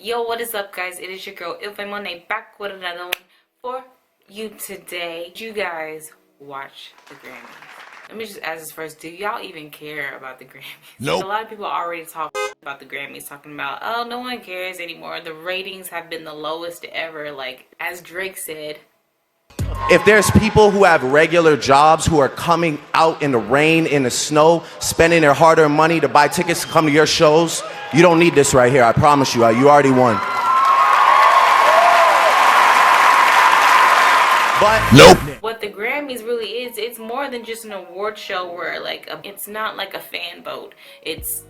Yo, what is up, guys? It is your girl ilfaemoneet back with another one for you today. Did you guys watch the Grammys? Let me just ask this first. Do y'all even care about the Grammys? Nope. A lot of people already talk about the Grammys, talking about, oh, no one cares anymore. The ratings have been the lowest ever. Like, as Drake said, if there's people who have regular jobs who are coming out in the rain, in the snow, spending their hard-earned money to buy tickets to come to your shows, you don't need this right here. I promise you. You already won. But nope. What the Grammys really is, it's more than just an award show where, like, it's not like a fan vote. It's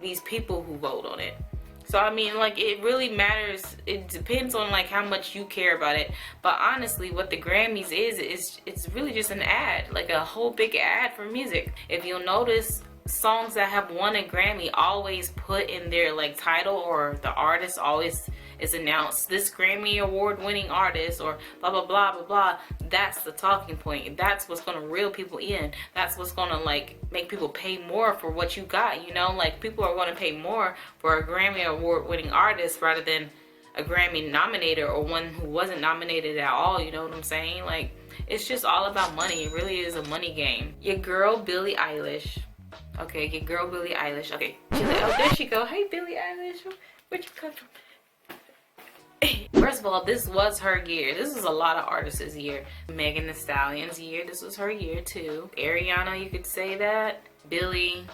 these people who vote on it. So, I mean, like, it really matters. It depends on, like, how much you care about it. But honestly, what the Grammys is it's really just an ad. Like, a whole big ad for music. If you'll notice, songs that have won a Grammy always put in their, like, title, or the artist always is announced, this Grammy award winning artist, or blah blah blah blah blah. That's the talking point. That's what's gonna reel people in. That's what's gonna, like, make people pay more for what you got, you know? Like, people are gonna pay more for a Grammy award winning artist rather than a Grammy nominator or one who wasn't nominated at all, you know what I'm saying? Like, it's just all about money. It really is a money game. Your girl Billie Eilish. Okay, your girl Billie Eilish. Okay, oh, there she go. Hey, Billie Eilish, where'd you come from? First of all, this was her year. This is a lot of artists' year. Megan Thee Stallion's year. This was her year too. Ariana, you could say that. Billie.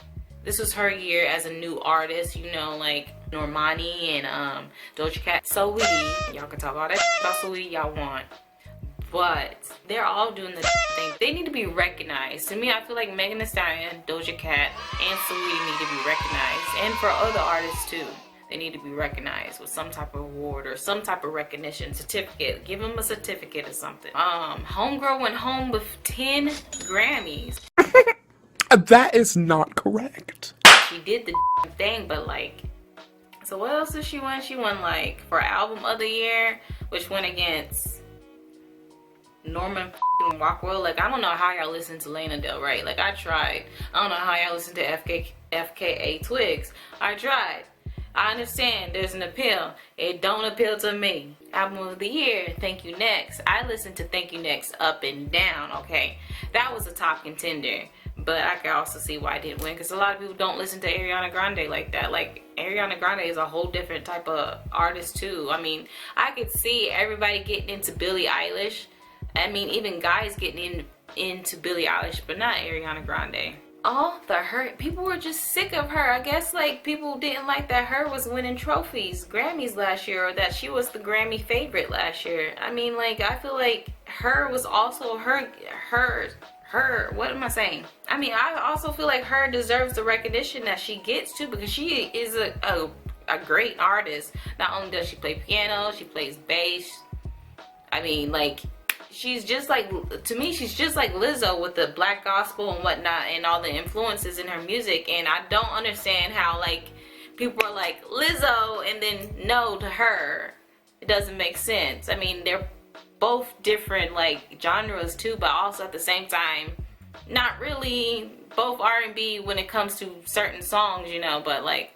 This was her year as a new artist. You know, like Normani and Doja Cat. Saweetie. Y'all can talk all that about Saweetie y'all want. But they're all doing the thing. They need to be recognized. To me, I feel like Megan Thee Stallion, Doja Cat, and Saweetie need to be recognized. And for other artists too. They need to be recognized with some type of award or some type of recognition, certificate. Give them a certificate or something. Homegirl went home with 10 Grammys. That is not correct. She did the thing, but like, so what else did she win? She won, like, for album of the year, which went against Norman Rockwell. Like, I don't know how y'all listen to Lana Del Rey. Like, I tried. I don't know how y'all listen to FKA Twigs. I tried. I understand there's an appeal. It don't appeal to me. Album of the year, Thank You Next. I listened to Thank You Next up and down, okay? That was a top contender. But I can also see why I didn't win, because a lot of people don't listen to Ariana Grande like that. Like, Ariana Grande is a whole different type of artist too. I mean, I could see everybody getting into Billie Eilish. I mean, even guys getting into Billie Eilish, but not Ariana Grande. Oh, her, people were just sick of her. I guess, like, people didn't like that her was winning trophies, Grammys last year, or that she was the Grammy favorite last year. I mean, like, I feel like her was also her, what am I saying? I mean, I also feel like her deserves the recognition that she gets too, because she is a great artist. Not only does she play piano, she plays bass. I mean, like, she's just like, to me, she's just like Lizzo with the black gospel and whatnot and all the influences in her music. And I don't understand how, like, people are like Lizzo and then no to her. It doesn't make sense. I mean, they're both different, like, genres too, but also at the same time, not really. Both R&B when it comes to certain songs, you know, but, like,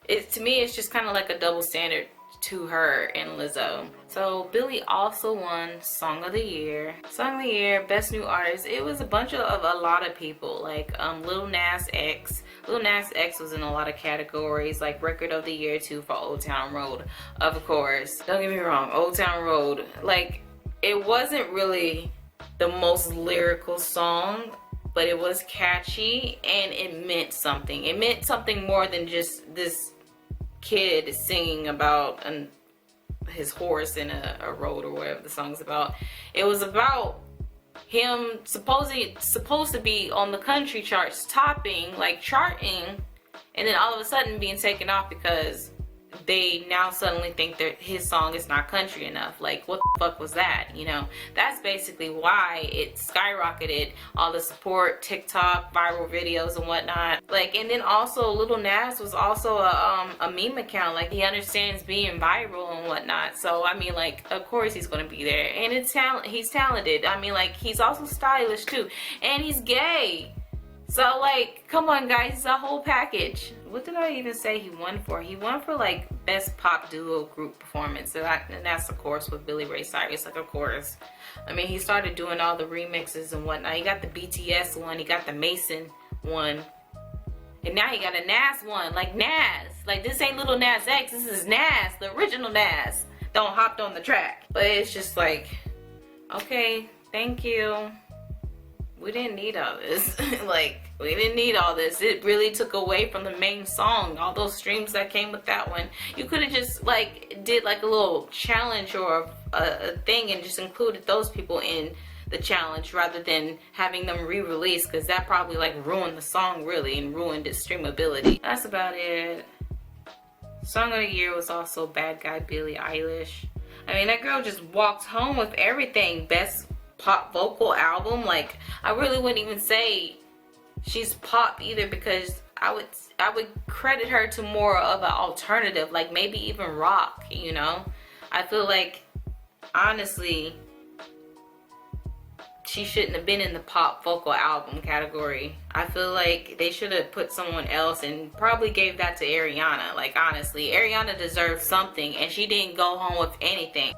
to me, it's just kind of like a double standard to her and Lizzo. So Billie also won Song of the Year. Song of the Year, Best New Artist. It was a bunch of a lot of people, like Lil Nas X. Lil Nas X was in a lot of categories, like Record of the Year too for Old Town Road, of course. Don't get me wrong, Old Town Road, like, it wasn't really the most lyrical song, but it was catchy and it meant something. It meant something more than just this kid singing about his horse in a road or whatever the song's about. It was about him supposed to be on the country charts, topping, like, charting, and then all of a sudden being taken off because they now suddenly think that his song is not country enough. Like, what the fuck was that, you know? That's basically why it skyrocketed all the support, TikTok, viral videos and whatnot. Like, and then also Lil Nas was also a meme account. Like, he understands being viral and whatnot. So, I mean, like, of course he's gonna be there. And he's talented. I mean, like, he's also stylish too. And he's gay. So, like, come on, guys, it's a whole package. what did I even say he won for? He won for like best pop duo group performance, and that's of course with Billy Ray Cyrus. Like, of course, I mean, he started doing all the remixes and whatnot. He got the BTS one, he got the Mason one, and now he got a Nas one. Like Nas, like this ain't little Nas X, this is Nas, the original Nas. Don't hopped on the track. But it's just like, okay, thank you. We didn't need all this. Like, we didn't need all this. It really took away from the main song. All those streams that came with that one. You could have just like did like a little challenge or a thing and just included those people in the challenge rather than having them re-release, because that probably like ruined the song really and ruined its streamability. That's about it. Song of the year was also Bad Guy, Billie Eilish. I mean, that girl just walked home with everything. Best pop vocal album. Like, I really wouldn't even say she's pop either, because I would credit her to more of an alternative, like maybe even rock, you know. I feel like honestly she shouldn't have been in the pop vocal album category. I feel like they should have put someone else and probably gave that to Ariana. Like, honestly, Ariana deserves something and she didn't go home with anything.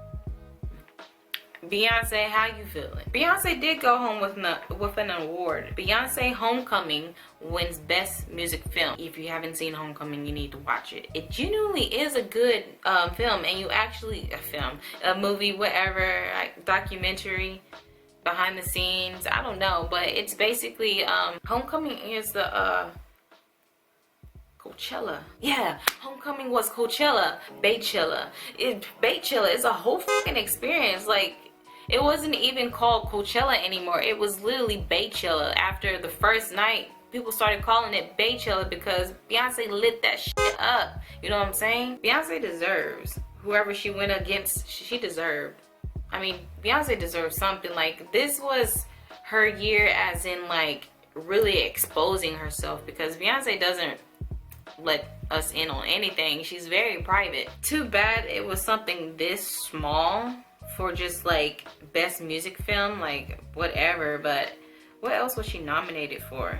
Beyonce, how you feeling? Beyonce did go home with an award. Beyonce Homecoming wins Best Music Film. If you haven't seen Homecoming, you need to watch it. It genuinely is a good film, and you actually, a movie, whatever, like, documentary, behind the scenes, I don't know, but it's basically, Homecoming is the, Coachella. Yeah, Homecoming was Coachella. Baychilla. Baychilla is a whole fucking experience. Like, it wasn't even called Coachella anymore. It was literally Baychilla. After the first night, people started calling it Baychilla because Beyonce lit that shit up. You know what I'm saying? Beyonce deserves whoever she went against. She deserved. I mean, Beyonce deserves something. Like, this was her year, as in like really exposing herself, because Beyonce doesn't let us in on anything. She's very private. Too bad it was something this small for just like best music film, like whatever. But what else was she nominated for?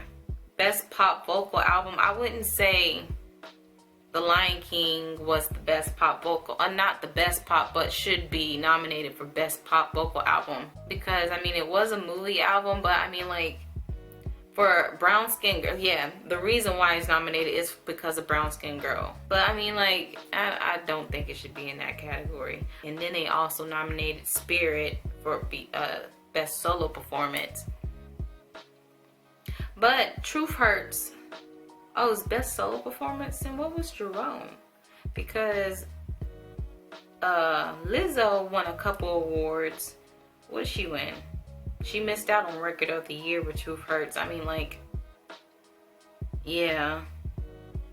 Best pop vocal album. I wouldn't say The Lion King was the best pop vocal, not the best pop, but should be nominated for best pop vocal album, because I mean, it was a movie album, but I mean, like, for Brown Skin Girl, yeah, the reason why it's nominated is because of Brown Skin Girl. But I mean, like, I don't think it should be in that category. And then they also nominated Spirit for best solo performance. But Truth Hurts, oh, it's best solo performance. And what was Jerome? Because Lizzo won a couple awards. What did she win? She missed out on Record of the Year with Truth Hurts. I mean, like, yeah.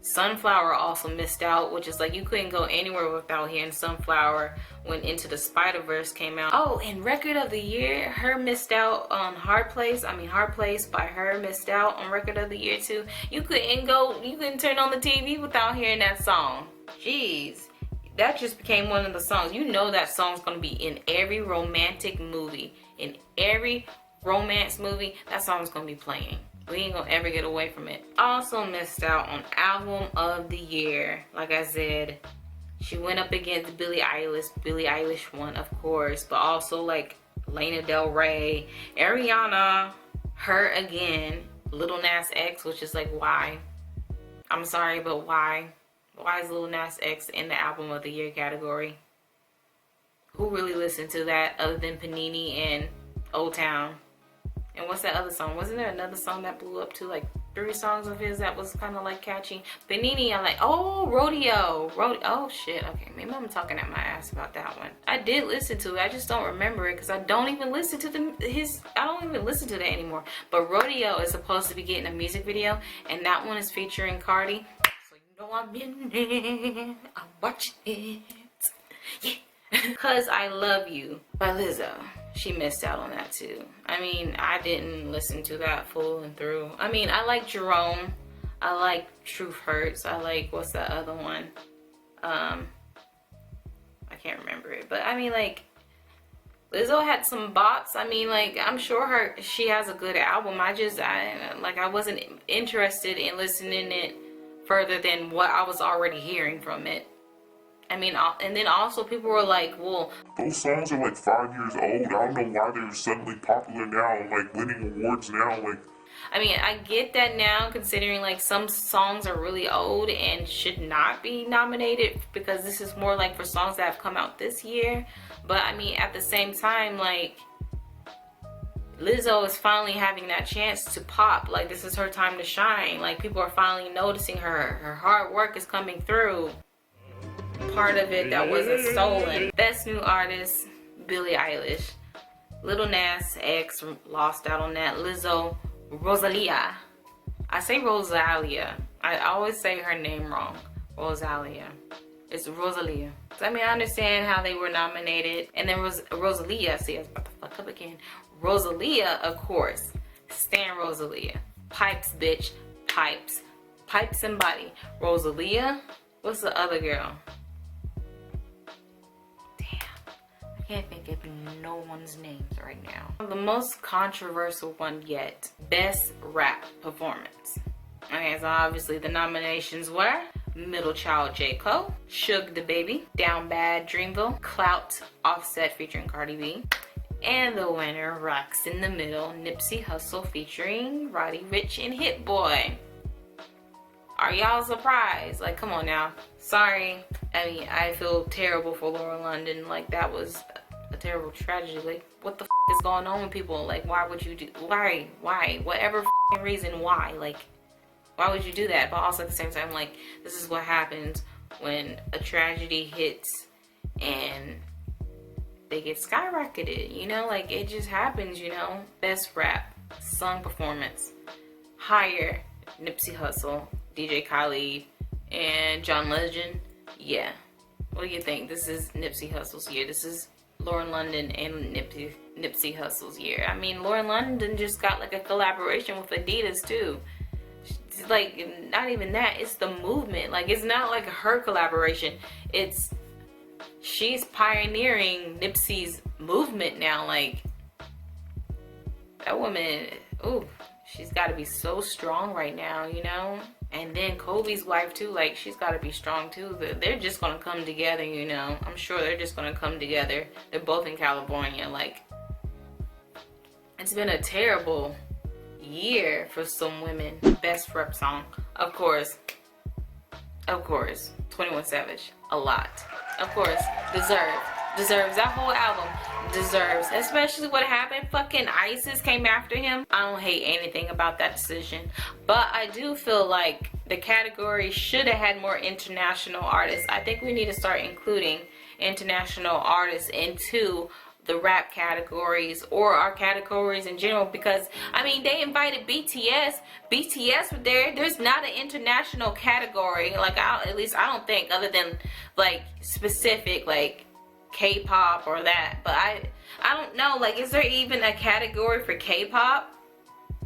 Sunflower also missed out, which is like, you couldn't go anywhere without hearing Sunflower when Into the Spider-Verse came out. Oh, and Record of the Year, her missed out on Hard Place. I mean, Hard Place by her missed out on Record of the Year too. You couldn't turn on the TV without hearing that song. Jeez. That just became one of the songs. You know that song's gonna be in every romantic movie. In every romance movie, that song's gonna be playing. We ain't gonna ever get away from it. Also missed out on Album of the Year. Like I said, she went up against Billie Eilish. Billie Eilish won, of course, but also like Lana Del Rey, Ariana, her again, Lil Nas X, which is like, why? I'm sorry, but why? Why is Lil Nas X in the Album of the Year category? Who really listened to that other than Panini and Old Town? And what's that other song? Wasn't there another song that blew up too? Like 3 songs of his that was kind of like catchy. Panini, I'm like, oh, Rodeo. Oh shit, okay, maybe I'm talking at my ass about that one. I did listen to it, I just don't remember it because I don't even listen to I don't even listen to that anymore. But Rodeo is supposed to be getting a music video, and that one is featuring Cardi. So you know I'm in there, I'm watching it. Yeah. Cause I Love You by Lizzo. She missed out on that too. I mean, I didn't listen to that full and through. I mean, I like Jerome. I like Truth Hurts. I like, what's that other one? I can't remember it. But I mean, like, Lizzo had some bops. I mean, like, I'm sure she has a good album. I wasn't interested in listening it further than what I was already hearing from it. I mean, and then also people were like, well, those songs are like 5 years old. I don't know why they're suddenly popular now and like winning awards now. Like, I mean, I get that now, considering like some songs are really old and should not be nominated, because this is more like for songs that have come out this year. But I mean, at the same time, like, Lizzo is finally having that chance to pop. Like, this is her time to shine. Like, people are finally noticing her. Her hard work is coming through. Part of it that wasn't stolen. Best New Artist, Billie Eilish. Lil Nas X lost out on that. Lizzo, Rosalia. I say Rosalia. I always say her name wrong. Rosalia. It's Rosalia. I mean, I understand how they were nominated. And then Rosalia. See, I was about to fuck up again. Rosalia, of course. Stan Rosalia. Pipes, bitch. Pipes. Pipes and body. Rosalia. What's the other girl? Can't think of no one's names right now. The most controversial one yet, best rap performance. Okay, so obviously the nominations were Middle Child J. Cole, Suge the Baby, Down Bad Dreamville, Clout Offset featuring Cardi B, and the winner, Rocks in the Middle, Nipsey Hussle featuring Roddy Ricch and Hit Boy. Are y'all surprised? Like, come on now. Sorry. I mean, I feel terrible for Lauren London. Like, that was a terrible tragedy. Like, what the f is going on with people? Like, why would you do, why? Whatever reason, why? Like, why would you do that? But also at the same time, like, this is what happens when a tragedy hits and they get skyrocketed, you know? Like, it just happens, you know? Best rap, song performance, h.e.r, Nipsey Hussle, DJ Khaled, and John Legend. Yeah. What do you think? This is Nipsey Hussle's year. This is Lauren London and Nipsey Hussle's year. I mean, Lauren London just got like a collaboration with Adidas too. It's like, not even that, it's the movement. Like, it's not like her collaboration. It's, she's pioneering Nipsey's movement now. Like, that woman, ooh, she's got to be so strong right now, you know? And then Kobe's wife too, like, she's got to be strong too. They're just going to come together, you know? I'm sure they're just going to come together. They're both in California. Like, it's been a terrible year for some women. Best rap song, of course, 21 Savage, a lot. Of course, deserves that whole album. Deserves, especially what happened. Fucking ISIS came after him. I don't hate anything about that decision, but I do feel like the category should have had more international artists. I think we need to start including international artists into the rap categories or our categories in general, because I mean, they invited BTS were there. There's not an international category, like, at least I don't think, other than like specific like K-pop or that. But I don't know, like, is there even a category for K-pop?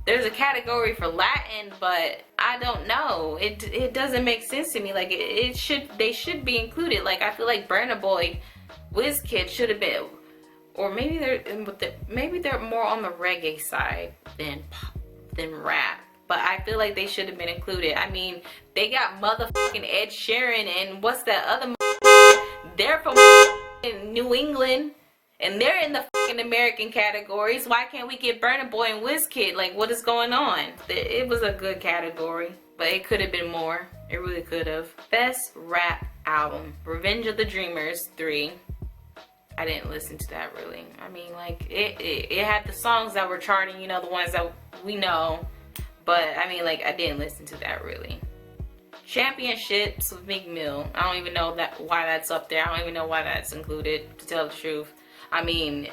There's a category for Latin, but I don't know. It doesn't make sense to me. Like, they should be included. Like, I feel like Burna Boy, WizKid should have been, or maybe they're more on the reggae side than rap. But I feel like they should have been included. I mean, they got motherfucking Ed Sheeran and what's that other? They're from New England, and they're in the fucking American categories. Why can't we get Burna Boy and WizKid? Like, what is going on? It was a good category, but it could have been more. It really could have. Best rap album, Revenge of the Dreamers 3. I didn't listen to that really. I mean, like, it had the songs that were charting, you know, the ones that we know. But I mean, like, I didn't listen to that really. Championships with Meek Mill. I don't even know why that's up there. I don't even know why that's included, to tell the truth. I mean,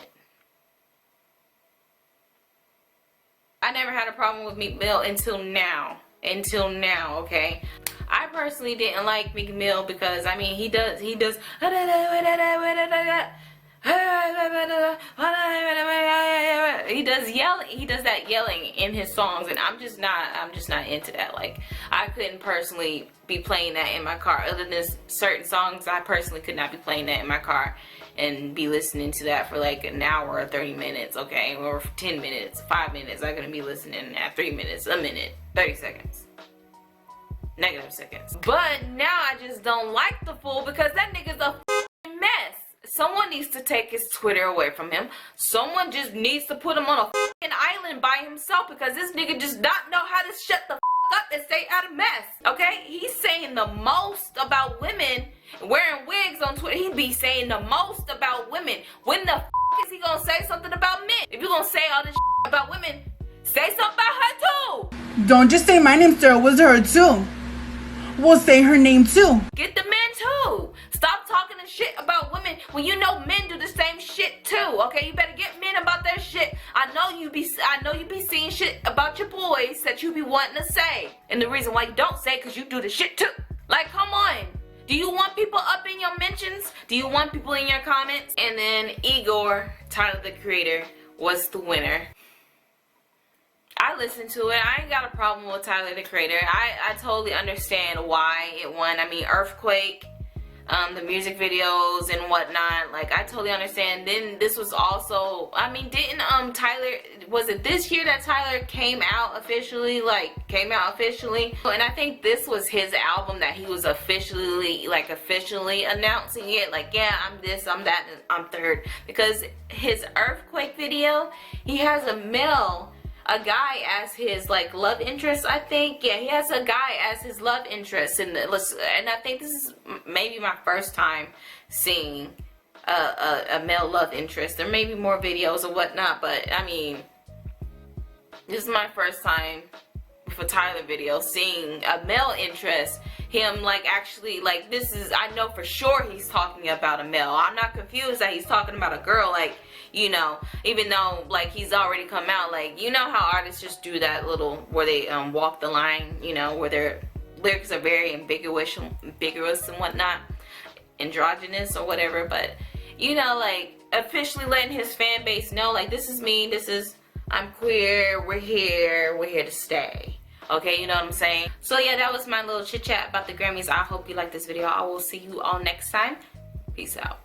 I never had a problem with Meek Mill until now. Okay? I personally didn't like Meek Mill because, I mean, he does he does that yelling in his songs, and I'm just not into that. Like, I couldn't personally be playing that in my car. Other than certain songs, I personally could not be playing that in my car and be listening to that for like an hour or 30 minutes, okay? Or 10 minutes, 5 minutes. I'm gonna be listening at 3 minutes, a minute, 30 seconds. negative seconds. But now I just don't like the fool because that nigga's a f***ing mess. Someone needs to take his Twitter away from him. Someone just needs to put him on a f***ing island by himself because this nigga just not know how to shut the f*** up and stay out of mess. Okay? He's saying the most about women wearing wigs on Twitter. He be saying the most about women. When the f*** is he gonna say something about men? If you're gonna say all this about women, say something about her too. Don't just say my name, sir. It was her too. We'll say her name too. Get the men too. Stop talking the shit about women when you know men do the same shit too. Okay, you better get men about their shit. I know you be seeing shit about your boys that you be wanting to say, and the reason why you don't say because you do the shit too. Like, come on. Do you want people up in your mentions? Do you want people in your comments? And then h.e.r, Tyler the Creator, was the winner. I listened to it. I ain't got a problem with Tyler the Creator. I totally understand why it won. I mean, Earthquake, the music videos and whatnot. Like, I totally understand. Then this was also, I mean, didn't Tyler, was it this year that Tyler came out officially? And I think this was his album that he was officially announcing it. Like, yeah, I'm this, I'm that, and I'm third. Because his Earthquake video, he has a guy as his like love interest, I think. Yeah, he has a guy as his love interest, and I think this is maybe my first time seeing a male love interest. There may be more videos or whatnot, but I mean, this is my first time for Tyler video seeing a male interest. Him like actually like this is, I know for sure he's talking about a male. I'm not confused that he's talking about a girl, like, you know, even though like he's already come out, like, you know how artists just do that little where they walk the line, you know, where their lyrics are very ambiguous and whatnot, androgynous or whatever. But you know, like officially letting his fan base know, like, this is me, I'm queer, we're here to stay. Okay, you know what I'm saying? So yeah, that was my little chit chat about the Grammys. I hope you liked this video. I will see you all next time. Peace out.